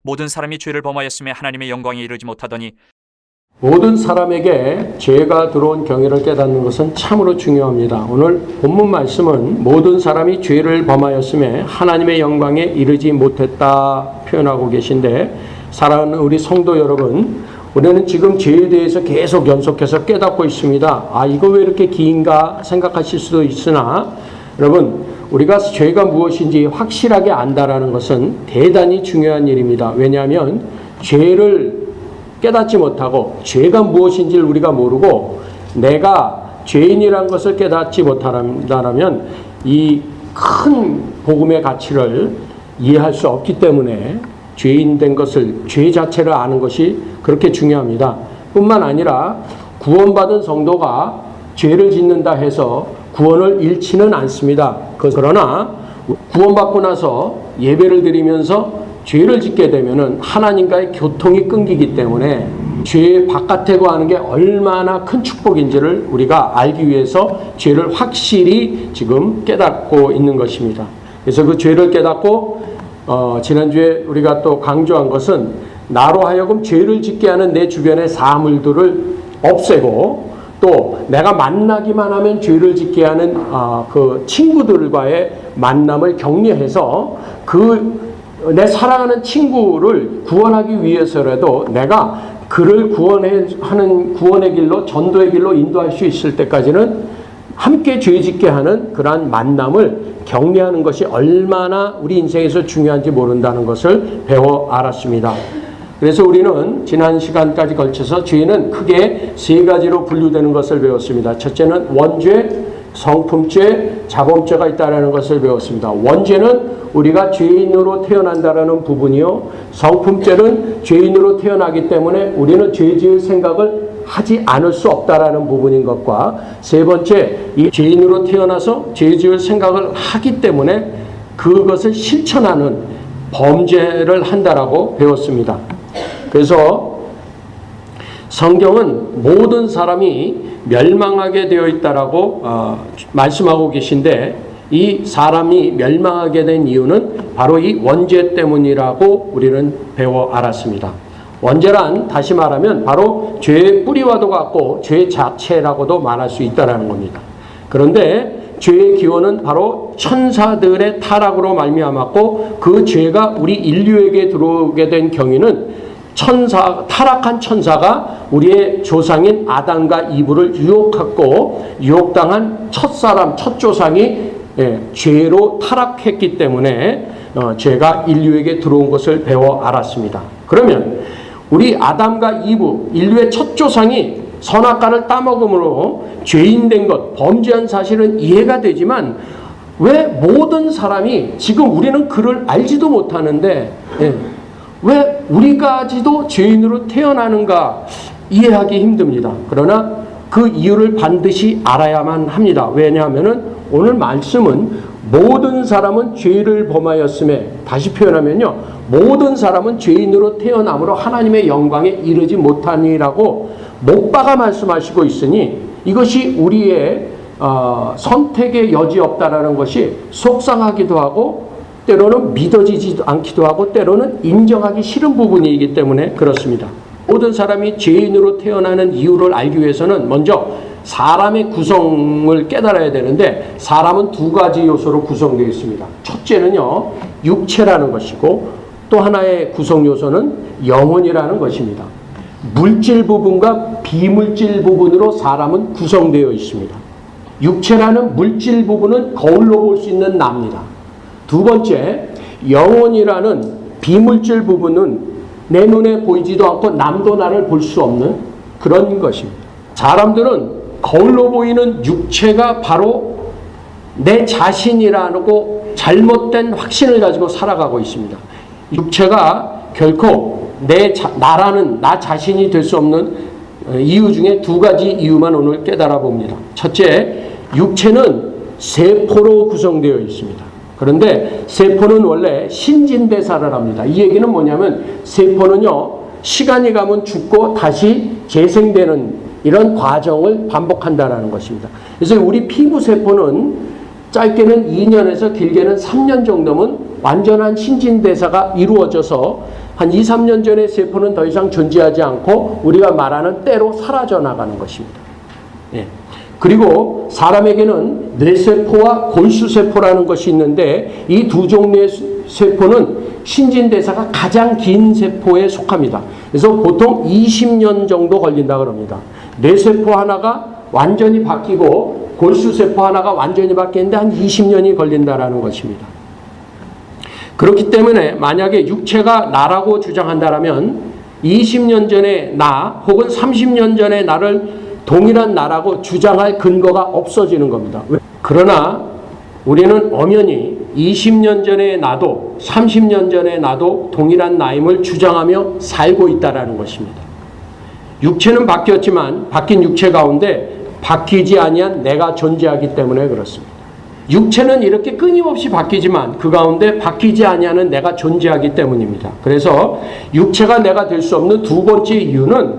모든 사람이 죄를 범하였음에 하나님의 영광에 이르지 못하더니 모든 사람에게 죄가 들어온 경위를 깨닫는 것은 참으로 중요합니다. 오늘 본문 말씀은 모든 사람이 죄를 범하였음에 하나님의 영광에 이르지 못했다 표현하고 계신데, 사랑하는 우리 성도 여러분, 우리는 지금 죄에 대해서 계속 연속해서 깨닫고 있습니다. 이거 왜 이렇게 긴가 생각하실 수도 있으나, 여러분, 우리가 죄가 무엇인지 확실하게 안다라는 것은 대단히 중요한 일입니다. 왜냐하면 죄를 깨닫지 못하고 죄가 무엇인지를 우리가 모르고 내가 죄인이란 것을 깨닫지 못한다면 이 큰 복음의 가치를 이해할 수 없기 때문에 죄인 된 것을, 죄 자체를 아는 것이 그렇게 중요합니다. 뿐만 아니라 구원받은 성도가 죄를 짓는다 해서 구원을 잃지는 않습니다. 그러나 구원받고 나서 예배를 드리면서 죄를 짓게 되면은 하나님과의 교통이 끊기기 때문에 죄 바깥에 거하는 게 얼마나 큰 축복인지를 우리가 알기 위해서 죄를 확실히 지금 깨닫고 있는 것입니다. 그래서 그 죄를 깨닫고 지난주에 우리가 또 강조한 것은 나로 하여금 죄를 짓게 하는 내 주변의 사물들을 없애고, 또 내가 만나기만 하면 죄를 짓게 하는 그 친구들과의 만남을 격려해서 내 사랑하는 친구를 구원하기 위해서라도 내가 그를 구원하는 구원의 길로, 전도의 길로 인도할 수 있을 때까지는 함께 죄 짓게 하는 그러한 만남을 격려하는 것이 얼마나 우리 인생에서 중요한지 모른다는 것을 배워 알았습니다. 그래서 우리는 지난 시간까지 걸쳐서 죄는 크게 세 가지로 분류되는 것을 배웠습니다. 첫째는 원죄, 성품죄, 자범죄가 있다는 것을 배웠습니다. 원죄는 우리가 죄인으로 태어난다는 부분이요, 성품죄는 죄인으로 태어나기 때문에 우리는 죄 지을 생각을 하지 않을 수 없다라는 부분인 것과, 세 번째, 이 죄인으로 태어나서 죄 지을 생각을 하기 때문에 그것을 실천하는 범죄를 한다라고 배웠습니다. 그래서 성경은 모든 사람이 멸망하게 되어 있다라고 말씀하고 계신데, 이 사람이 멸망하게 된 이유는 바로 이 원죄 때문이라고 우리는 배워 알았습니다. 원죄란 다시 말하면 바로 죄의 뿌리와도 같고 죄 자체라고도 말할 수 있다는 겁니다. 그런데 죄의 기원은 바로 천사들의 타락으로 말미암았고, 그 죄가 우리 인류에게 들어오게 된 경위는 타락한 천사가 우리의 조상인 아담과 이브를 유혹했고, 유혹당한 첫사람, 첫조상이 죄로 타락했기 때문에 죄가 인류에게 들어온 것을 배워 알았습니다. 그러면 우리 아담과 이브, 인류의 첫조상이 선악과를 따먹음으로 죄인 된 것, 범죄한 사실은 이해가 되지만 왜 모든 사람이, 지금 우리는 그를 알지도 못하는데 왜 우리까지도 죄인으로 태어나는가 이해하기 힘듭니다. 그러나 그 이유를 반드시 알아야만 합니다. 왜냐하면 오늘 말씀은 모든 사람은 죄를 범하였음에, 다시 표현하면요, 모든 사람은 죄인으로 태어남으로 하나님의 영광에 이르지 못하니라고 못 박아 말씀하시고 있으니, 이것이 우리의 선택의 여지 없다라는 것이 속상하기도 하고 때로는 믿어지지도 않기도 하고 때로는 인정하기 싫은 부분이기 때문에 그렇습니다. 모든 사람이 죄인으로 태어나는 이유를 알기 위해서는 먼저 사람의 구성을 깨달아야 되는데, 사람은 두 가지 요소로 구성되어 있습니다. 첫째는요, 육체라는 것이고, 또 하나의 구성 요소는 영혼이라는 것입니다. 물질 부분과 비물질 부분으로 사람은 구성되어 있습니다. 육체라는 물질 부분은 거울로 볼 수 있는 나입니다. 두 번째, 영혼이라는 비물질 부분은 내 눈에 보이지도 않고 남도 나를 볼 수 없는 그런 것입니다. 사람들은 거울로 보이는 육체가 바로 내 자신이라고 잘못된 확신을 가지고 살아가고 있습니다. 육체가 결코 나 자신이 될 수 없는 이유 중에 두 가지 이유만 오늘 깨달아 봅니다. 첫째, 육체는 세포로 구성되어 있습니다. 그런데 세포는 원래 신진대사를 합니다. 이 얘기는 뭐냐면, 세포는요, 시간이 가면 죽고 다시 재생되는 이런 과정을 반복한다는 것입니다. 그래서 우리 피부세포는 짧게는 2년에서 길게는 3년 정도면 완전한 신진대사가 이루어져서 한 2, 3년 전의 세포는 더 이상 존재하지 않고 우리가 말하는 때로 사라져 나가는 것입니다. 예. 그리고 사람에게는 뇌세포와 골수세포라는 것이 있는데 이 두 종류의 세포는 신진대사가 가장 긴 세포에 속합니다. 그래서 보통 20년 정도 걸린다고 합니다. 뇌세포 하나가 완전히 바뀌고 골수세포 하나가 완전히 바뀌는데 한 20년이 걸린다는 것입니다. 그렇기 때문에 만약에 육체가 나라고 주장한다면 20년 전의 나 혹은 30년 전의 나를 동일한 나라고 주장할 근거가 없어지는 겁니다. 그러나 우리는 엄연히 20년 전의 나도 30년 전의 나도 동일한 나임을 주장하며 살고 있다는 것입니다. 육체는 바뀌었지만 바뀐 육체 가운데 바뀌지 아니한 내가 존재하기 때문에 그렇습니다. 육체는 이렇게 끊임없이 바뀌지만 그 가운데 바뀌지 아니하는 내가 존재하기 때문입니다. 그래서 육체가 내가 될 수 없는 두 번째 이유는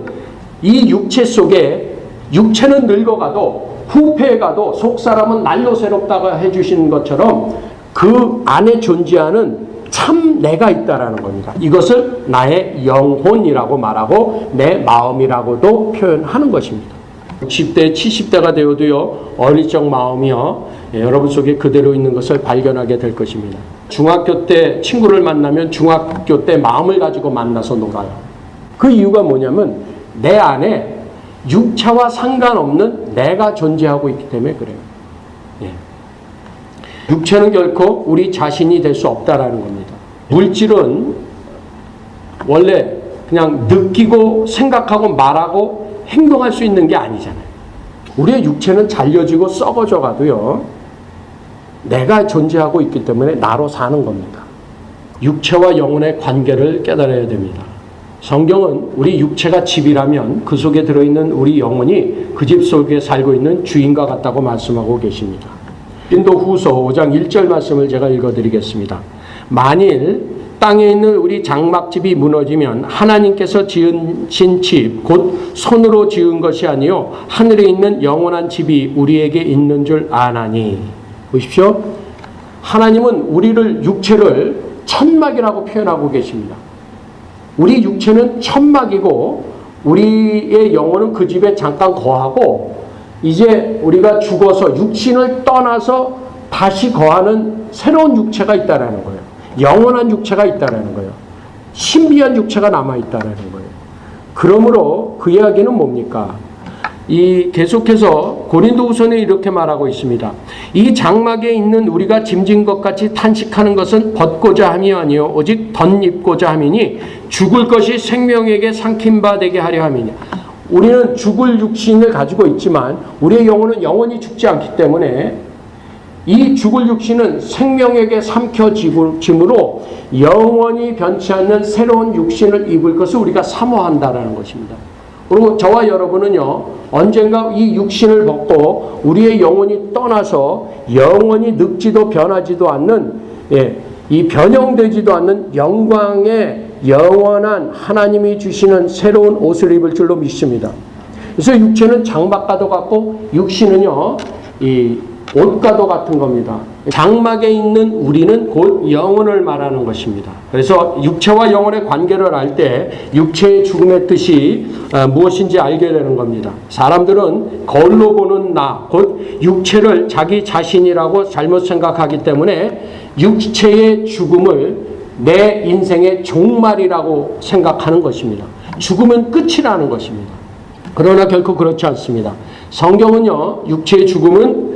이 육체 속에 육체는 늙어가도 후패해가도 속사람은 날로 새롭다고 해주시는 것처럼 그 안에 존재하는 참 내가 있다라는 겁니다. 이것을 나의 영혼이라고 말하고 내 마음이라고도 표현하는 것입니다. 60대, 70대가 되어도요, 어릴 적 마음이요, 여러분 속에 그대로 있는 것을 발견하게 될 것입니다. 중학교 때 친구를 만나면 중학교 때 마음을 가지고 만나서 놀아요. 그 이유가 뭐냐면 내 안에 육체와 상관없는 내가 존재하고 있기 때문에 그래요. 예. 육체는 결코 우리 자신이 될 수 없다라는 겁니다. 물질은 원래 그냥 느끼고 생각하고 말하고 행동할 수 있는 게 아니잖아요. 우리의 육체는 잘려지고 썩어져 가도요, 내가 존재하고 있기 때문에 나로 사는 겁니다. 육체와 영혼의 관계를 깨달아야 됩니다. 성경은 우리 육체가 집이라면 그 속에 들어있는 우리 영혼이 그 집 속에 살고 있는 주인과 같다고 말씀하고 계십니다. 고린도후서 5장 1절 말씀을 제가 읽어드리겠습니다. 만일 땅에 있는 우리 장막집이 무너지면 하나님께서 지으신 집, 곧 손으로 지은 것이 아니요 하늘에 있는 영원한 집이 우리에게 있는 줄 아나니. 보십시오. 하나님은 우리를 육체를 천막이라고 표현하고 계십니다. 우리 육체는 천막이고 우리의 영혼은 그 집에 잠깐 거하고 이제 우리가 죽어서 육신을 떠나서 다시 거하는 새로운 육체가 있다는 거예요. 영원한 육체가 있다는 거예요. 신비한 육체가 남아있다는 거예요. 그러므로 그 이야기는 뭡니까? 계속해서 고린도후서는 이렇게 말하고 있습니다. 이 장막에 있는 우리가 짐진 것 같이 탄식하는 것은 벗고자 함이 아니요 오직 덧입고자 함이니 죽을 것이 생명에게 삼킨 바 되게 하려 함이냐. 우리는 죽을 육신을 가지고 있지만 우리의 영혼은 영원히 죽지 않기 때문에 이 죽을 육신은 생명에게 삼켜짐으로 영원히 변치 않는 새로운 육신을 입을 것을 우리가 사모한다라는 것입니다. 그리고 저와 여러분은요, 언젠가 이 육신을 벗고 우리의 영혼이 떠나서 영원히 늙지도 변하지도 않는, 이 변형되지도 않는 영광의 영원한 하나님이 주시는 새로운 옷을 입을 줄로 믿습니다. 그래서 육체는 장막과도 같고 육신은요, 이 옷과도 같은 겁니다. 장막에 있는 우리는 곧 영혼을 말하는 것입니다. 그래서 육체와 영혼의 관계를 알 때 육체의 죽음의 뜻이 무엇인지 알게 되는 겁니다. 사람들은 거울로 보는 나, 곧 육체를 자기 자신이라고 잘못 생각하기 때문에 육체의 죽음을 내 인생의 종말이라고 생각하는 것입니다. 죽음은 끝이라는 것입니다. 그러나 결코 그렇지 않습니다. 성경은요, 육체의 죽음은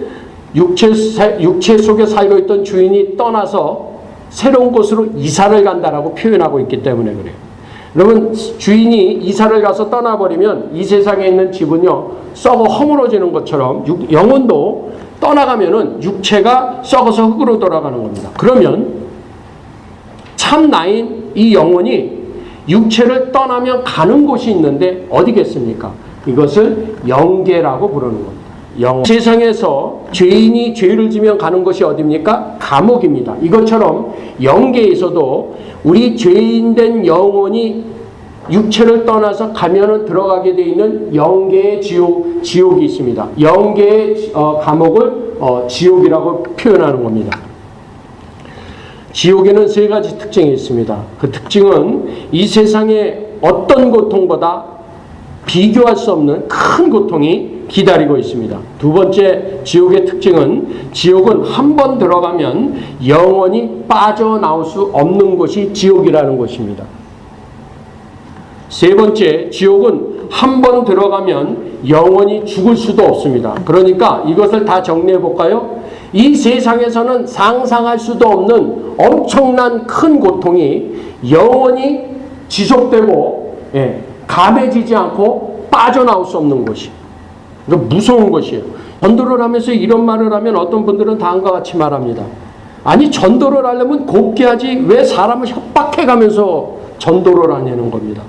육체 속에 살고 있던 주인이 떠나서 새로운 곳으로 이사를 간다라고 표현하고 있기 때문에 그래요. 여러분, 주인이 이사를 가서 떠나버리면 이 세상에 있는 집은요, 썩어 허물어지는 것처럼 영혼도 떠나가면은 육체가 썩어서 흙으로 돌아가는 겁니다. 그러면 참 나인 이 영혼이 육체를 떠나면 가는 곳이 있는데 어디겠습니까? 이것을 영계라고 부르는 겁니다. 세상에서 죄인이 죄를 지면 가는 것이 어디입니까? 감옥입니다. 이것처럼 영계에서도 우리 죄인된 영혼이 육체를 떠나서 가면은 들어가게 되어 있는 영계의 지옥이 있습니다. 영계의 감옥을 지옥이라고 표현하는 겁니다. 지옥에는 세 가지 특징이 있습니다. 그 특징은 이 세상의 어떤 고통보다 비교할 수 없는 큰 고통이 기다리고 있습니다. 두 번째 지옥의 특징은 지옥은 한 번 들어가면 영원히 빠져나올 수 없는 곳이 지옥이라는 것입니다. 세 번째, 지옥은 한 번 들어가면 영원히 죽을 수도 없습니다. 그러니까 이것을 다 정리해 볼까요? 이 세상에서는 상상할 수도 없는 엄청난 큰 고통이 영원히 지속되고 감해지지 않고 빠져나올 수 없는 것이. 이거 무서운 것이에요. 전도를 하면서 이런 말을 하면 어떤 분들은 다음과 같이 말합니다. 아니 전도를 하려면 곱게 하지 왜 사람을 협박해가면서 전도를 하냐는 겁니다.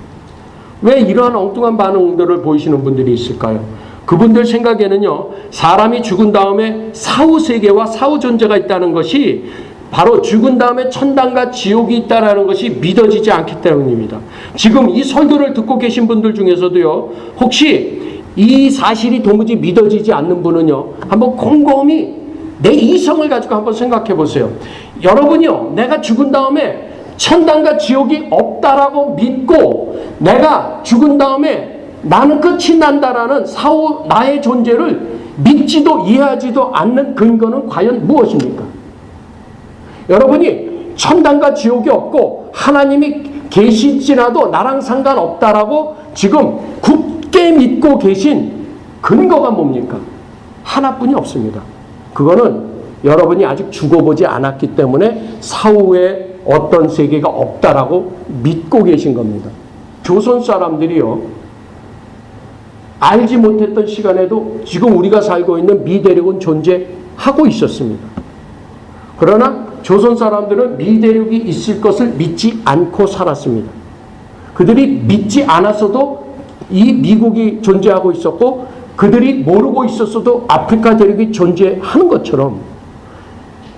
왜 이러한 엉뚱한 반응들을 보이시는 분들이 있을까요? 그분들 생각에는요, 사람이 죽은 다음에 사후세계와 사후존재가 있다는 것이 바로 죽은 다음에 천당과 지옥이 있다는 것이 믿어지지 않기 때문입니다. 지금 이 설교를 듣고 계신 분들 중에서도요, 혹시 이 사실이 도무지 믿어지지 않는 분은요, 한번 곰곰이 내 이성을 가지고 한번 생각해 보세요. 여러분이요, 내가 죽은 다음에 천당과 지옥이 없다라고 믿고 내가 죽은 다음에 나는 끝이 난다라는 사후 나의 존재를 믿지도 이해하지도 않는 근거는 과연 무엇입니까? 여러분이 천당과 지옥이 없고 하나님이 계시지라도 나랑 상관없다라고 지금 굳게 믿고 계신 근거가 뭡니까? 하나뿐이 없습니다. 그거는 여러분이 아직 죽어보지 않았기 때문에 사후에 어떤 세계가 없다라고 믿고 계신 겁니다. 조선 사람들이요, 알지 못했던 시간에도 지금 우리가 살고 있는 미대륙은 존재하고 있었습니다. 그러나 조선 사람들은 미대륙이 있을 것을 믿지 않고 살았습니다. 그들이 믿지 않았어도 이 미국이 존재하고 있었고 그들이 모르고 있었어도 아프리카 대륙이 존재하는 것처럼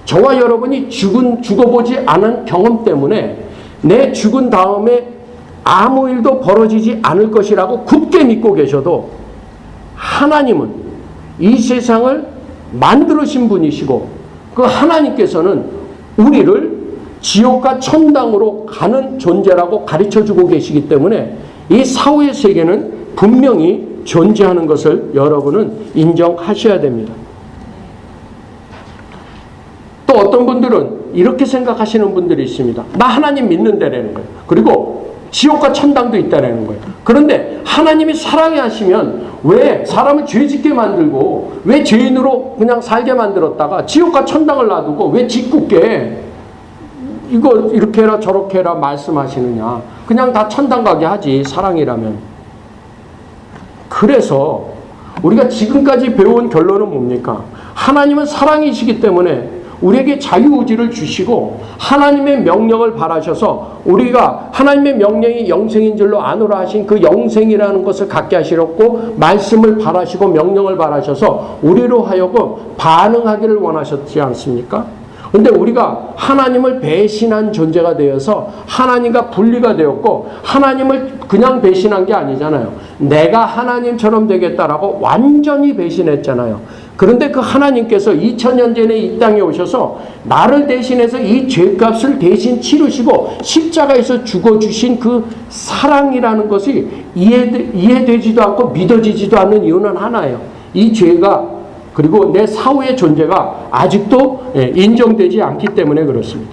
저와 여러분이 죽어보지 않은 경험 때문에 내 죽은 다음에 아무 일도 벌어지지 않을 것이라고 굳게 믿고 계셔도 하나님은 이 세상을 만들으신 분이시고 그 하나님께서는 우리를 지옥과 천당으로 가는 존재라고 가르쳐주고 계시기 때문에 이 사후의 세계는 분명히 존재하는 것을 여러분은 인정하셔야 됩니다. 또 어떤 분들은 이렇게 생각하시는 분들이 있습니다. 나 하나님 믿는다라는 거예요. 그리고 지옥과 천당도 있다라는 거예요. 그런데 하나님이 사랑해 하시면 왜 사람을 죄짓게 만들고 왜 죄인으로 그냥 살게 만들었다가 지옥과 천당을 놔두고 왜 짓궂게 이거 이렇게 해라 저렇게 해라 말씀하시느냐. 그냥 다 천당 가게 하지 사랑이라면. 그래서 우리가 지금까지 배운 결론은 뭡니까? 하나님은 사랑이시기 때문에 우리에게 자유의지를 주시고 하나님의 명령을 바라셔서 우리가 하나님의 명령이 영생인 줄로 아노라 하신 그 영생이라는 것을 갖게 하시렸고 말씀을 바라시고 명령을 바라셔서 우리로 하여금 반응하기를 원하셨지 않습니까? 근데 우리가 하나님을 배신한 존재가 되어서 하나님과 분리가 되었고 하나님을 그냥 배신한 게 아니잖아요. 내가 하나님처럼 되겠다라고 완전히 배신했잖아요. 그런데 그 하나님께서 2000년 전에 이 땅에 오셔서 나를 대신해서 이 죄값을 대신 치르시고 십자가에서 죽어주신 그 사랑이라는 것이 이해되지도 않고 믿어지지도 않는 이유는 하나예요. 이 죄가 그리고 내 사후의 존재가 아직도 인정되지 않기 때문에 그렇습니다.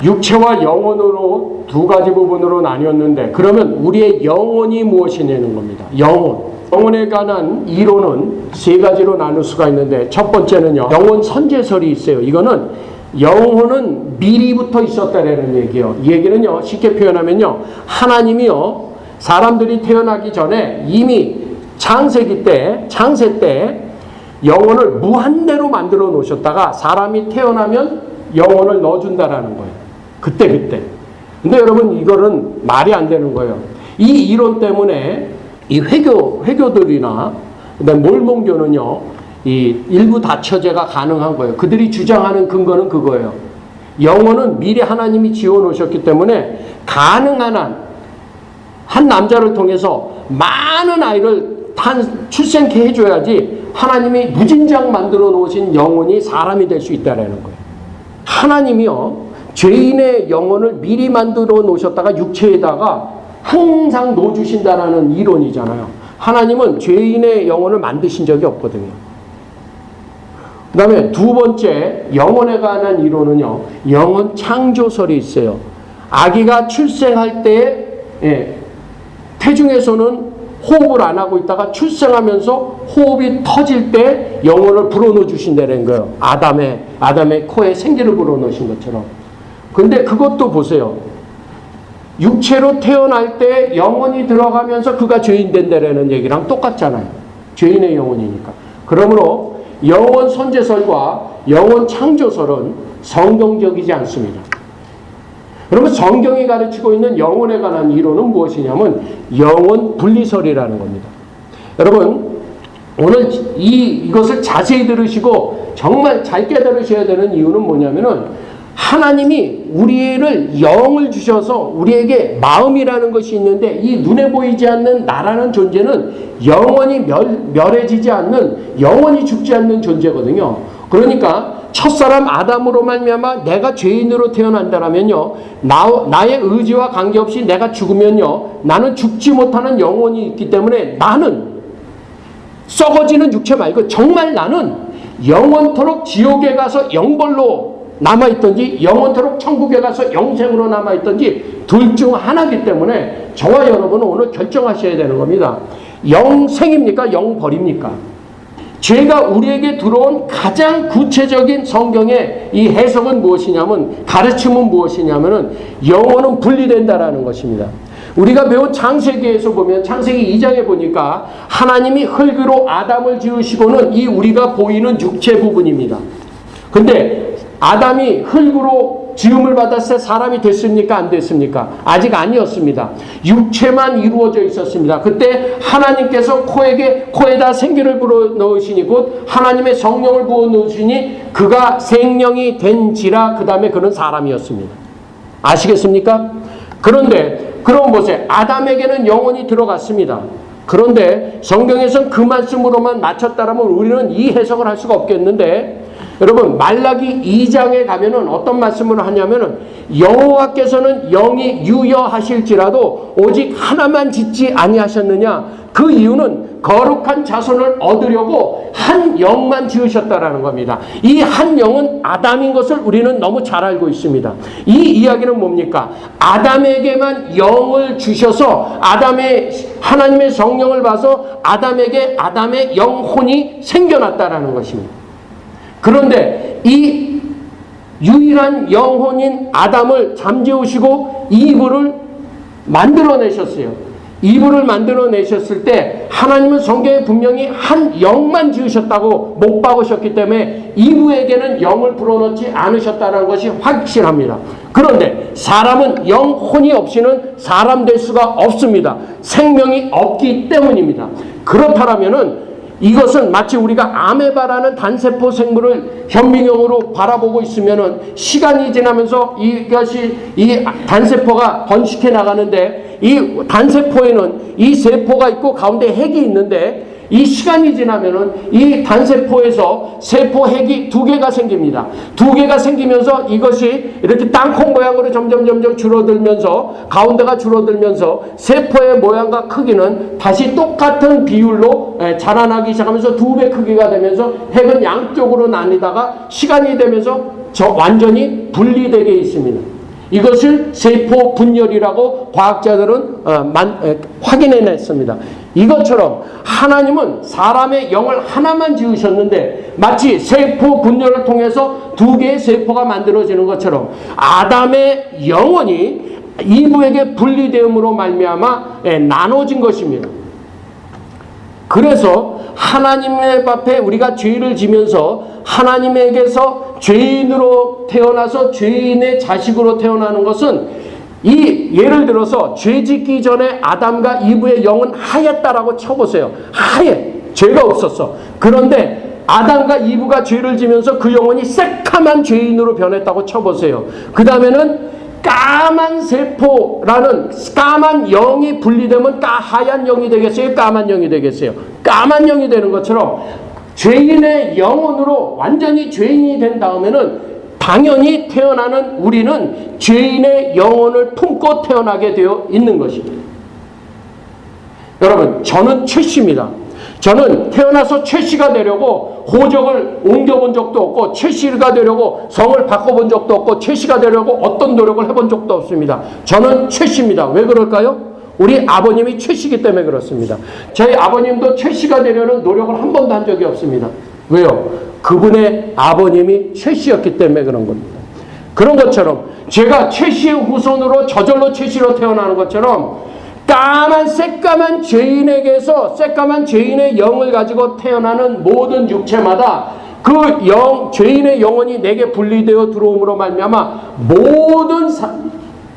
육체와 영혼으로 두 가지 부분으로 나뉘었는데 그러면 우리의 영혼이 무엇이냐는 겁니다. 영혼에 관한 이론은 세 가지로 나눌 수가 있는데 첫 번째는요. 영혼 선제설이 있어요. 이거는 영혼은 미리부터 있었다라는 얘기예요. 이 얘기는요. 쉽게 표현하면요. 하나님이요. 사람들이 태어나기 전에 이미 창세 때 영혼을 무한대로 만들어 놓으셨다가 사람이 태어나면 영혼을 넣어준다라는 거예요. 그때. 근데 여러분 이거는 말이 안 되는 거예요. 이 이론 때문에 이 회교들이나 몰몬교는요. 이 일부 다처제가 가능한 거예요. 그들이 주장하는 근거는 그거예요. 영혼은 미리 하나님이 지어 놓으셨기 때문에 가능한 한 남자를 통해서 많은 아이를 출생케 해줘야지 하나님이 무진장 만들어 놓으신 영혼이 사람이 될 수 있다는 거예요. 하나님이요. 죄인의 영혼을 미리 만들어 놓으셨다가 육체에다가 항상 놓아주신다라는 이론이잖아요. 하나님은 죄인의 영혼을 만드신 적이 없거든요. 그 다음에 두 번째 영혼에 관한 이론은요, 영혼 창조설이 있어요. 아기가 출생할 때 태중에서는 호흡을 안 하고 있다가 출생하면서 호흡이 터질 때 영혼을 불어넣어 주신다는 거예요. 아담의 코에 생기를 불어넣으신 것처럼. 근데 그것도 보세요. 육체로 태어날 때 영혼이 들어가면서 그가 죄인 된다라는 얘기랑 똑같잖아요. 죄인의 영혼이니까. 그러므로 영혼 선제설과 영혼 창조설은 성경적이지 않습니다. 그러면 성경이 가르치고 있는 영혼에 관한 이론은 무엇이냐면 영혼 분리설이라는 겁니다. 여러분, 오늘 이것을 자세히 들으시고 정말 잘 깨달으셔야 되는 이유는 뭐냐면은 하나님이 우리를 영을 주셔서 우리에게 마음이라는 것이 있는데 이 눈에 보이지 않는 나라는 존재는 영원히 멸해지지 않는, 영원히 죽지 않는 존재거든요. 그러니까 첫사람 아담으로 말미암아 내가 죄인으로 태어난다라면요, 나의 의지와 관계없이 내가 죽으면요, 나는 죽지 못하는 영혼이 있기 때문에 나는 썩어지는 육체 말고 정말 나는 영원토록 지옥에 가서 영벌로 남아있든지 영원토록 천국에 가서 영생으로 남아있든지 둘 중 하나이기 때문에 저와 여러분은 오늘 결정하셔야 되는 겁니다. 영생입니까? 영벌입니까? 죄가 우리에게 들어온 가장 구체적인 성경의 이 해석은 무엇이냐면, 가르침은 무엇이냐면은 영혼은 분리된다라는 것입니다. 우리가 배운 창세기에서 보면, 창세기 2장에 보니까 하나님이 흙으로 아담을 지으시고는 이 우리가 보이는 육체 부분입니다. 근데 아담이 흙으로 지음을 받았을 때 사람이 됐습니까? 안 됐습니까? 아직 아니었습니다. 육체만 이루어져 있었습니다. 그때 하나님께서 코에다 생기를 불어넣으시니 곧 하나님의 성령을 부어넣으시니 그가 생명이 된지라, 그 다음에 그는 사람이었습니다. 아시겠습니까? 그런데 그럼 보세요. 아담에게는 영혼이 들어갔습니다. 그런데 성경에서는 그 말씀으로만 맞췄다라면 우리는 이 해석을 할 수가 없겠는데, 여러분, 말라기 2장에 가면은 어떤 말씀을 하냐면은 여호와께서는 영이 유여하실지라도 오직 하나만 짓지 아니하셨느냐. 그 이유는 거룩한 자손을 얻으려고 한 영만 지으셨다라는 겁니다. 이 한 영은 아담인 것을 우리는 너무 잘 알고 있습니다. 이 이야기는 뭡니까? 아담에게만 영을 주셔서 하나님의 성령을 봐서 아담에게 아담의 영혼이 생겨났다라는 것입니다. 그런데 이 유일한 영혼인 아담을 잠재우시고 이브를 만들어내셨어요. 이브를 만들어내셨을 때 하나님은 성경에 분명히 한 영만 지으셨다고 못 박으셨기 때문에 이브에게는 영을 불어넣지 않으셨다는 것이 확실합니다. 그런데 사람은 영혼이 없이는 사람 될 수가 없습니다. 생명이 없기 때문입니다. 그렇다면은 이것은 마치 우리가 아메바라는 단세포 생물을 현미경으로 바라보고 있으면은 시간이 지나면서 이 단세포가 번식해 나가는데, 이 단세포에는 이 세포가 있고 가운데 핵이 있는데, 이 시간이 지나면은 이 단세포에서 세포 핵이 2개가 생깁니다. 2개가 생기면서 이것이 이렇게 땅콩 모양으로 점점 줄어들면서, 가운데가 줄어들면서 세포의 모양과 크기는 다시 똑같은 비율로 자라나기 시작하면서 2배 크기가 되면서 핵은 양쪽으로 나뉘다가 시간이 되면서 완전히 분리되게 있습니다. 이것을 세포 분열이라고 과학자들은 확인해냈습니다. 이것처럼 하나님은 사람의 영을 하나만 지으셨는데 마치 세포 분열을 통해서 2개의 세포가 만들어지는 것처럼 아담의 영혼이 이브에게 분리되음으로 말미암아 나눠진 것입니다. 그래서 하나님의 앞에 우리가 죄를 지면서 하나님에게서 죄인으로 태어나서 죄인의 자식으로 태어나는 것은 예를 들어서 죄 짓기 전에 아담과 이브의 영은 하였다라고 쳐보세요. 하얘. 죄가 없었어. 그런데 아담과 이브가 죄를 지면서 그 영혼이 새카만 죄인으로 변했다고 쳐보세요. 그 다음에는 까만 세포라는 까만 영이 분리되면 하얀 영이 되겠어요? 까만 영이 되겠어요? 까만 영이 되는 것처럼 죄인의 영혼으로 완전히 죄인이 된 다음에는 당연히 태어나는 우리는 죄인의 영혼을 품고 태어나게 되어 있는 것입니다. 여러분, 저는 최씨입니다. 저는 태어나서 최씨가 되려고 호적을 옮겨본 적도 없고 최씨가 되려고 성을 바꿔본 적도 없고 최씨가 되려고 어떤 노력을 해본 적도 없습니다. 저는 최씨입니다. 왜 그럴까요? 우리 아버님이 최씨이기 때문에 그렇습니다. 저희 아버님도 최씨가 되려는 노력을 한 번도 한 적이 없습니다. 왜요? 그분의 아버님이 최씨였기 때문에 그런 겁니다. 그런 것처럼 제가 최씨의 후손으로 저절로 최씨로 태어나는 것처럼 새까만 죄인에게서 새까만 죄인의 영을 가지고 태어나는 모든 육체마다 그 죄인의 영혼이 내게 분리되어 들어옴으로 말미암아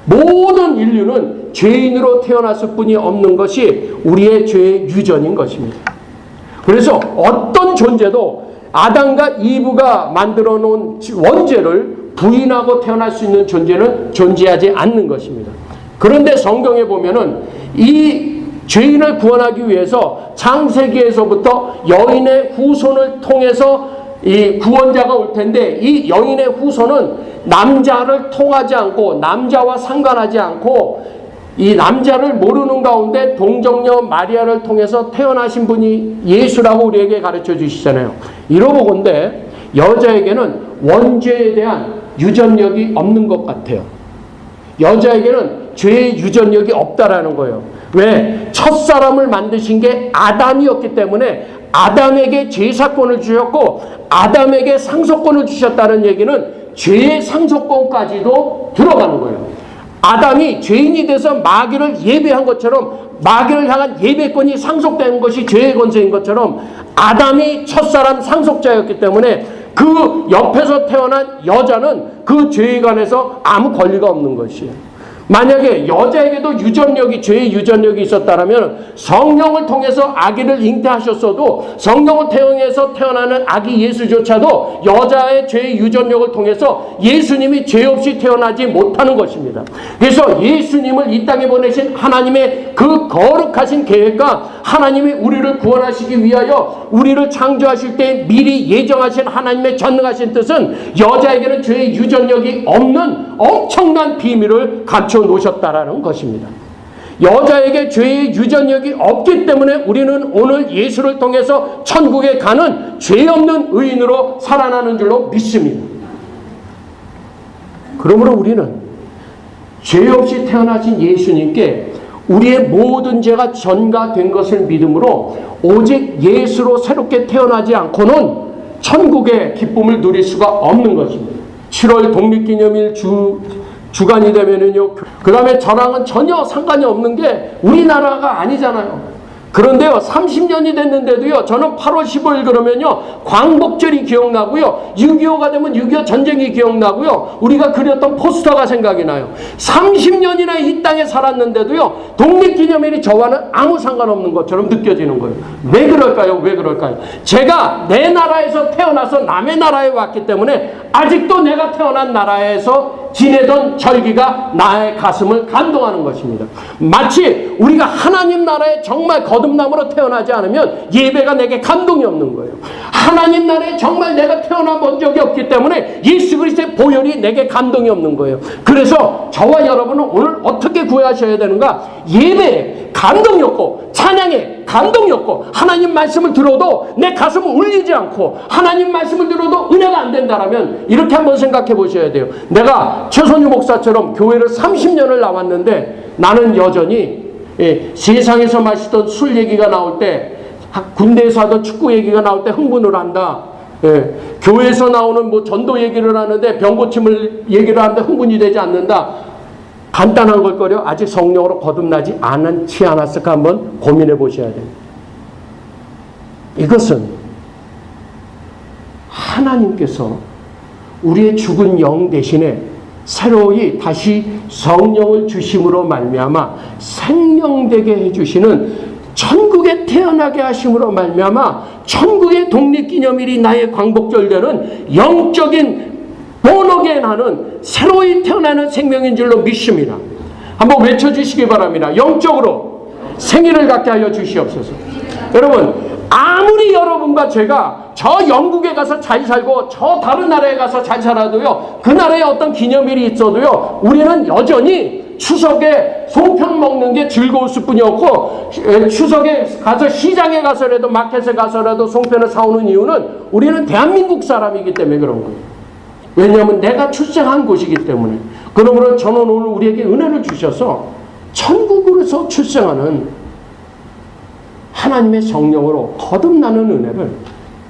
모든 인류는 죄인으로 태어났을 뿐이 없는 것이 우리의 죄의 유전인 것입니다. 그래서 어떤 존재도 아담과 이브가 만들어 놓은 원죄를 부인하고 태어날 수 있는 존재는 존재하지 않는 것입니다. 그런데 성경에 보면은 이 죄인을 구원하기 위해서 창세기에서부터 여인의 후손을 통해서 이 구원자가 올 텐데 이 여인의 후손은 남자를 통하지 않고 남자와 상관하지 않고 이 남자를 모르는 가운데 동정녀 마리아를 통해서 태어나신 분이 예수라고 우리에게 가르쳐 주시잖아요. 이러보건대 여자에게는 원죄에 대한 유전력이 없는 것 같아요. 여자에게는 죄의 유전력이 없다라는 거예요. 왜? 첫사람을 만드신 게 아담이었기 때문에 아담에게 제사권을 주셨고 아담에게 상속권을 주셨다는 얘기는 죄의 상속권까지도 들어가는 거예요. 아담이 죄인이 돼서 마귀를 예배한 것처럼 마귀를 향한 예배권이 상속된 것이 죄의 권세인 것처럼 아담이 첫사람 상속자였기 때문에 그 옆에서 태어난 여자는 그 죄에 관해서 아무 권리가 없는 것이에요. 만약에 여자에게도 죄의 유전력이 있었다면 성령을 통해서 아기를 잉태하셨어도 성령을 통해서 태어나는 아기 예수조차도 여자의 죄의 유전력을 통해서 예수님이 죄 없이 태어나지 못하는 것입니다. 그래서 예수님을 이 땅에 보내신 하나님의 그 거룩하신 계획과 하나님이 우리를 구원하시기 위하여 우리를 창조하실 때 미리 예정하신 하나님의 전능하신 뜻은 여자에게는 죄의 유전력이 없는 엄청난 비밀을 감춰 놓으셨다라는 것입니다. 여자에게 죄의 유전력이 없기 때문에 우리는 오늘 예수를 통해서 천국에 가는 죄 없는 의인으로 살아나는 줄로 믿습니다. 그러므로 우리는 죄 없이 태어나신 예수님께 우리의 모든 죄가 전가된 것을 믿음으로 오직 예수로 새롭게 태어나지 않고는 천국의 기쁨을 누릴 수가 없는 것입니다. 7월 독립기념일 주간이 되면은요, 그 다음에 저랑은 전혀 상관이 없는 게 우리나라가 아니잖아요. 그런데요, 30년이 됐는데도요, 저는 8월 15일 그러면요, 광복절이 기억나고요, 6.25가 되면 6.25 전쟁이 기억나고요, 우리가 그렸던 포스터가 생각이 나요. 30년이나 이 땅에 살았는데도요, 독립기념일이 저와는 아무 상관없는 것처럼 느껴지는 거예요. 왜 그럴까요? 왜 그럴까요? 제가 내 나라에서 태어나서 남의 나라에 왔기 때문에 아직도 내가 태어난 나라에서 지내던 절기가 나의 가슴을 감동하는 것입니다. 마치 우리가 하나님 나라에 정말 거듭남으로 태어나지 않으면 예배가 내게 감동이 없는 거예요. 하나님 나라에 정말 내가 태어나 본 적이 없기 때문에 예수 그리스도의 보혈이 내게 감동이 없는 거예요. 그래서 저와 여러분은 오늘 어떻게 구해하셔야 되는가? 예배에 감동이 없고 찬양에 감동이 없고 하나님 말씀을 들어도 내 가슴을 울리지 않고 하나님 말씀을 들어도 은혜가 안 된다라면 이렇게 한번 생각해 보셔야 돼요. 내가 최선유 목사처럼 교회를 30년을 나왔는데 나는 여전히 세상에서 마시던 술 얘기가 나올 때 군대에서 하던 축구 얘기가 나올 때 흥분을 한다. 교회에서 나오는 뭐 전도 얘기를 하는데 병 고침을 얘기를 하는데 흥분이 되지 않는다. 간단한 걸거려 아직 성령으로 거듭나지 않지 않았을까 한번 고민해 보셔야 돼요. 이것은 하나님께서 우리의 죽은 영 대신에 새로이 다시 성령을 주심으로 말미암아 생명되게 해주시는 천국에 태어나게 하심으로 말미암아 천국의 독립기념일이 나의 광복절 되는 영적인 본어게인 하는 새로이 태어나는 생명인 줄로 믿습니다. 한번 외쳐주시기 바랍니다. 영적으로 생일을 갖게 하여 주시옵소서. 여러분, 아무리 여러분과 제가 저 영국에 가서 잘 살고 저 다른 나라에 가서 잘 살아도요, 그 나라에 어떤 기념일이 있어도요, 우리는 여전히 추석에 송편 먹는 게 즐거울 뿐이었고, 추석에 가서 시장에 가서라도 마켓에 가서라도 송편을 사오는 이유는 우리는 대한민국 사람이기 때문에 그런 거예요. 왜냐하면 내가 출생한 곳이기 때문에. 그러므로 저는 오늘 우리에게 은혜를 주셔서 천국으로서 출생하는 하나님의 성령으로 거듭나는 은혜를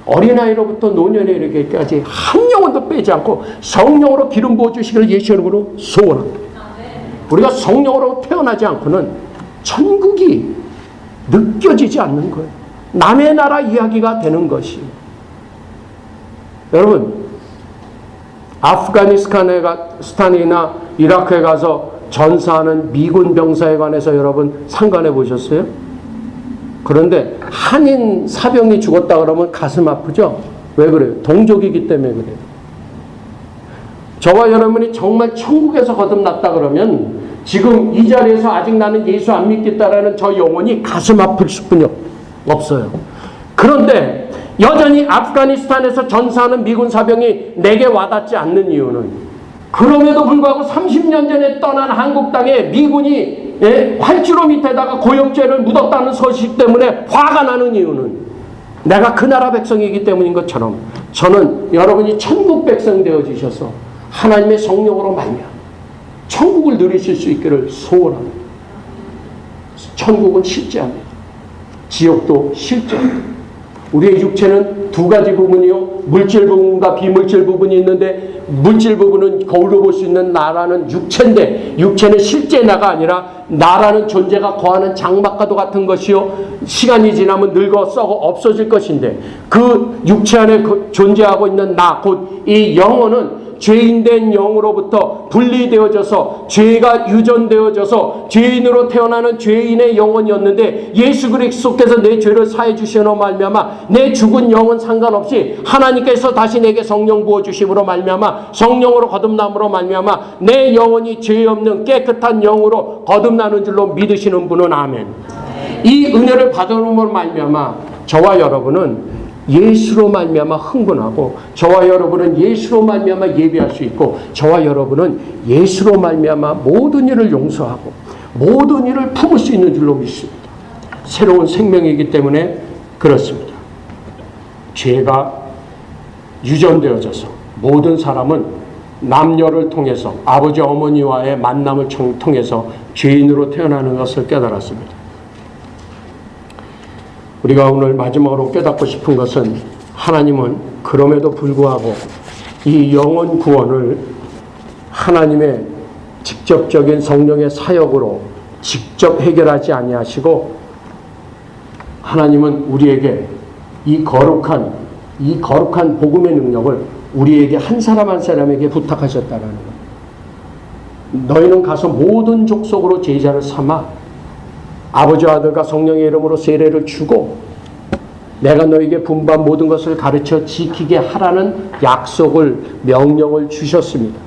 어린아이로부터 노년에 이르기까지 한 영혼도 빼지 않고 성령으로 기름 부어주시기를 예수 이름으로 소원합니다. 우리가 성령으로 태어나지 않고는 천국이 느껴지지 않는 거예요. 남의 나라 이야기가 되는 것이. 여러분, 아프가니스탄이나 이라크에 가서 전사하는 미군 병사에 관해서 여러분 상관해 보셨어요? 그런데 한인 사병이 죽었다 그러면 가슴 아프죠? 왜 그래요? 동족이기 때문에 그래요. 저와 여러분이 정말 천국에서 거듭났다 그러면 지금 이 자리에서 아직 나는 예수 안 믿겠다라는 저 영혼이 가슴 아플 수뿐이 없어요. 그런데 여전히 아프가니스탄에서 전사하는 미군 사병이 내게 와닿지 않는 이유는, 그럼에도 불구하고 30년 전에 떠난 한국 땅에 미군이 활주로 밑에다가 고역죄를 묻었다는 소식 때문에 화가 나는 이유는 내가 그 나라 백성이기 때문인 것처럼 저는 여러분이 천국 백성 되어주셔서 하나님의 성령으로 말미암아 천국을 누리실 수 있기를 소원합니다. 천국은 실제합니다. 지옥도 실제합니다. 우리의 육체는 두 가지 부분이요, 물질 부분과 비물질 부분이 있는데, 물질 부분은 거울로 볼 수 있는 나라는 육체인데, 육체는 실제 나가 아니라 나라는 존재가 거하는 장막과도 같은 것이요, 시간이 지나면 늙어 썩어 없어질 것인데, 그 육체 안에 존재하고 있는 나, 곧 이 영혼은 죄인된 영으로부터 분리되어져서 죄가 유전되어져서 죄인으로 태어나는 죄인의 영혼이었는데, 예수 그리스도께서 내 죄를 사해 주시노 말미암아 내 죽은 영혼 상관없이 하나님께서 다시 내게 성령 부어 주심으로 말미암아 성령으로 거듭남으로 말미암아 내 영혼이 죄 없는 깨끗한 영으로 거듭나는 줄로 믿으시는 분은 아멘. 이 은혜를 받음으로 말미암아 저와 여러분은 예수로 말미암아 흥분하고, 저와 여러분은 예수로 말미암아 예배할 수 있고, 저와 여러분은 예수로 말미암아 모든 일을 용서하고 모든 일을 품을 수 있는 줄로 믿습니다. 새로운 생명이기 때문에 그렇습니다. 죄가 유전되어져서 모든 사람은 남녀를 통해서 아버지 어머니와의 만남을 통해서 죄인으로 태어나는 것을 깨달았습니다. 우리가 오늘 마지막으로 깨닫고 싶은 것은, 하나님은 그럼에도 불구하고 이 영혼 구원을 하나님의 직접적인 성령의 사역으로 직접 해결하지 아니하시고, 하나님은 우리에게 이 거룩한 복음의 능력을 우리에게 한 사람 한 사람에게 부탁하셨다는 것. 너희는 가서 모든 족속으로 제자를 삼아 아버지와 아들과 성령의 이름으로 세례를 주고 내가 너에게 분부한 모든 것을 가르쳐 지키게 하라는 약속을, 명령을 주셨습니다.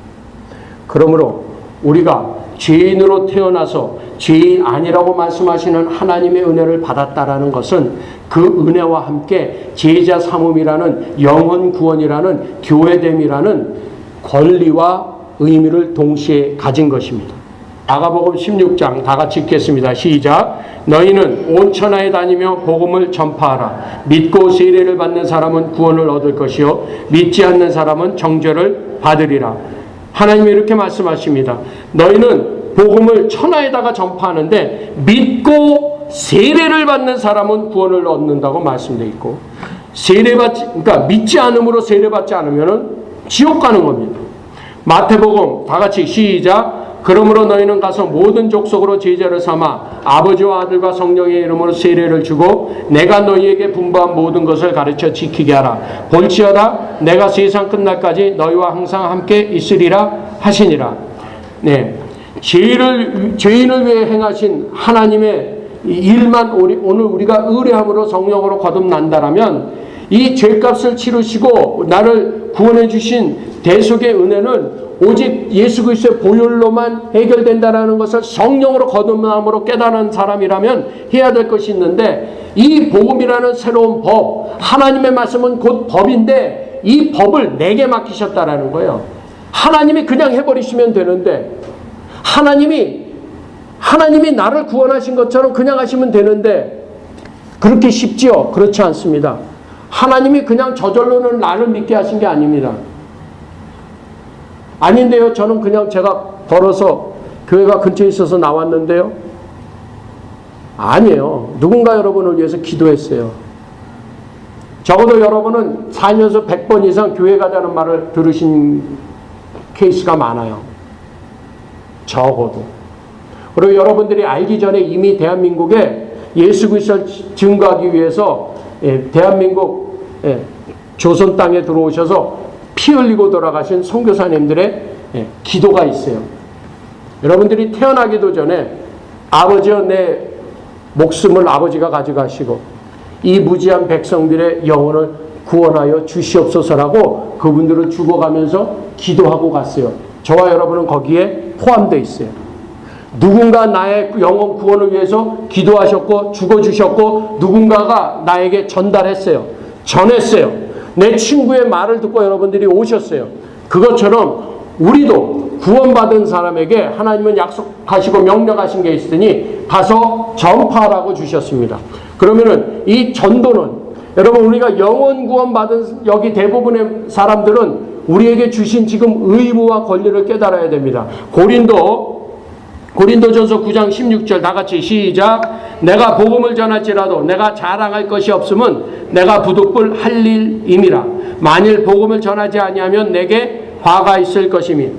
그러므로 우리가 죄인으로 태어나서 죄인 아니라고 말씀하시는 하나님의 은혜를 받았다라는 것은 그 은혜와 함께 제자 삼음이라는 영혼 구원이라는 교회됨이라는 권리와 의미를 동시에 가진 것입니다. 마가복음 16장 다 같이 읽겠습니다. 시작. 너희는 온 천하에 다니며 복음을 전파하라. 믿고 세례를 받는 사람은 구원을 얻을 것이요 믿지 않는 사람은 정죄를 받으리라. 하나님이 이렇게 말씀하십니다. 너희는 복음을 천하에다가 전파하는데 믿고 세례를 받는 사람은 구원을 얻는다고 말씀되어 있고, 그러니까 믿지 않음으로 세례받지 않으면 지옥 가는 겁니다. 마태복음 다 같이 시작. 그러므로 너희는 가서 모든 족속으로 제자를 삼아 아버지와 아들과 성령의 이름으로 세례를 주고 내가 너희에게 분부한 모든 것을 가르쳐 지키게 하라. 볼지어다 내가 세상 끝날까지 너희와 항상 함께 있으리라 하시니라. 네, 죄인을 위해 행하신 하나님의 일만 오늘 우리가 의뢰함으로 성령으로 거듭난다라면 이 죄값을 치르시고 나를 구원해 주신 대속의 은혜는 오직 예수 그리스도의 보혈로만 해결된다라는 것을 성령으로 거듭남으로 깨달은 사람이라면 해야 될 것이 있는데, 이 복음이라는 새로운 법, 하나님의 말씀은 곧 법인데 이 법을 내게 맡기셨다라는 거예요. 하나님이 그냥 해버리시면 되는데, 하나님이 나를 구원하신 것처럼 그냥 하시면 되는데 그렇게 쉽지요? 그렇지 않습니다. 하나님이 그냥 저절로는 나를 믿게 하신 게 아닙니다. 아닌데요. 저는 그냥 제가 걸어서 교회가 근처에 있어서 나왔는데요. 아니에요. 누군가 여러분을 위해서 기도했어요. 적어도 여러분은 살면서 100번 이상 교회 가자는 말을 들으신 케이스가 많아요. 적어도. 그리고 여러분들이 알기 전에 이미 대한민국에 예수 그리스도를 증거하기 위해서 대한민국 조선 땅에 들어오셔서 피 흘리고 돌아가신 선교사님들의 기도가 있어요. 여러분들이 태어나기도 전에 아버지여 내 목숨을 아버지가 가져가시고 이 무지한 백성들의 영혼을 구원하여 주시옵소서라고 그분들은 죽어가면서 기도하고 갔어요. 저와 여러분은 거기에 포함되어 있어요. 누군가 나의 영혼 구원을 위해서 기도하셨고 죽어주셨고 누군가가 나에게 전달했어요. 전했어요. 내 친구의 말을 듣고 여러분들이 오셨어요. 그것처럼 우리도 구원받은 사람에게 하나님은 약속하시고 명령하신 게 있으니 가서 전파하라고 주셨습니다. 그러면은 이 전도는 여러분 우리가 영혼 구원받은 여기 대부분의 사람들은 우리에게 주신 지금 의무와 권리를 깨달아야 됩니다. 고린도전서 9장 16절 다 같이 시작. 내가 복음을 전할지라도 내가 자랑할 것이 없음은 내가 부득불 할 일임이라. 만일 복음을 전하지 아니하면 내게 화가 있을 것이니.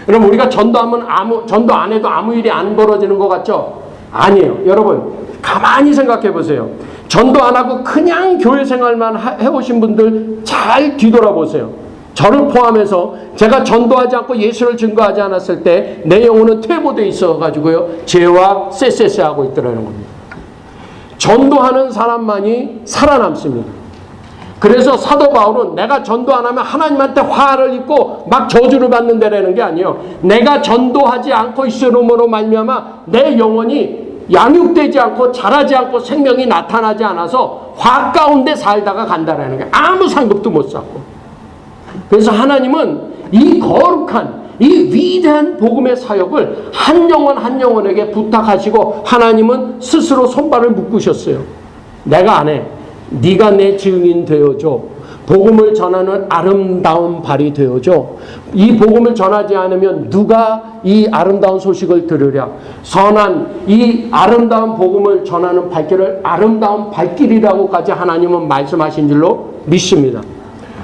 여러분 우리가 전도 안 해도 아무 일이 안 벌어지는 것 같죠? 아니에요. 여러분 가만히 생각해 보세요. 전도 안 하고 그냥 교회 생활만 해오신 분들 잘 뒤돌아보세요. 저를 포함해서 제가 전도하지 않고 예수를 증거하지 않았을 때 내 영혼은 퇴보되어 있어가지고요. 죄와 쎄쎄쎄하고 있더라는 겁니다. 전도하는 사람만이 살아남습니다. 그래서 사도 바울은 내가 전도 안 하면 하나님한테 화를 입고 막 저주를 받는다라는 게 아니에요. 내가 전도하지 않고 있으므로 말미암아 내 영혼이 양육되지 않고 자라지 않고 생명이 나타나지 않아서 화 가운데 살다가 간다라는 게 아무 상급도 못 쌓고. 그래서 하나님은 이 거룩한 이 위대한 복음의 사역을 한 영혼 한 영혼에게 부탁하시고 하나님은 스스로 손발을 묶으셨어요. 내가 안 해. 네가 내 증인 되어줘. 복음을 전하는 아름다운 발이 되어줘. 이 복음을 전하지 않으면 누가 이 아름다운 소식을 들으랴. 선한 이 아름다운 복음을 전하는 발길을 아름다운 발길이라고까지 하나님은 말씀하신 줄로 믿습니다.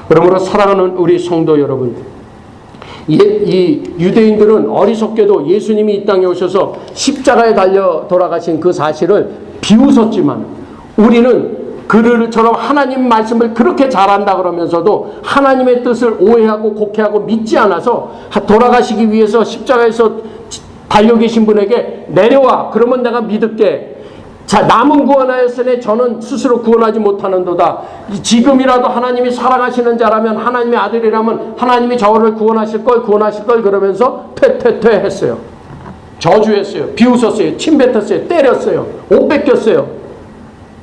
그러므로 사랑하는 우리 성도 여러분, 이 유대인들은 어리석게도 예수님이 이 땅에 오셔서 십자가에 달려 돌아가신 그 사실을 비웃었지만 우리는 그들처럼 하나님 말씀을 그렇게 잘한다 그러면서도 하나님의 뜻을 오해하고 곡해하고 믿지 않아서 돌아가시기 위해서 십자가에서 달려 계신 분에게 내려와 그러면 내가 믿을게. 자, 남은 구원하였으니 저는 스스로 구원하지 못하는도다. 지금이라도 하나님이 사랑하시는 자라면 하나님의 아들이라면 하나님이 저를 구원하실 걸 그러면서 퇴퇴퇴 했어요. 저주했어요. 비웃었어요. 침뱉었어요. 때렸어요. 옷 뺏겼어요.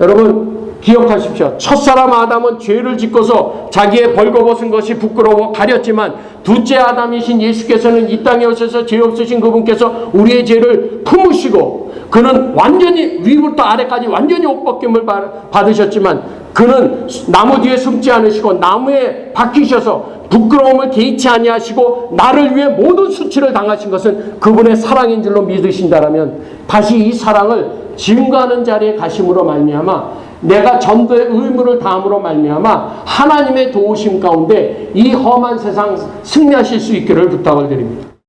여러분 기억하십시오. 첫사람 아담은 죄를 짓고서 자기의 벌거벗은 것이 부끄러워 가렸지만 둘째 아담이신 예수께서는 이 땅에 오셔서 죄 없으신 그분께서 우리의 죄를 품으시고 그는 완전히 위부터 아래까지 완전히 옷 벗김을 받으셨지만 그는 나무 뒤에 숨지 않으시고 나무에 박히셔서 부끄러움을 개의치 아니하시고 나를 위해 모든 수치를 당하신 것은 그분의 사랑인 줄로 믿으신다라면 다시 이 사랑을 증거하는 자리에 가심으로 말미암아 내가 전도의 의무를 다함으로 말미암아 하나님의 도우심 가운데 이 험한 세상 승리하실 수 있기를 부탁을 드립니다.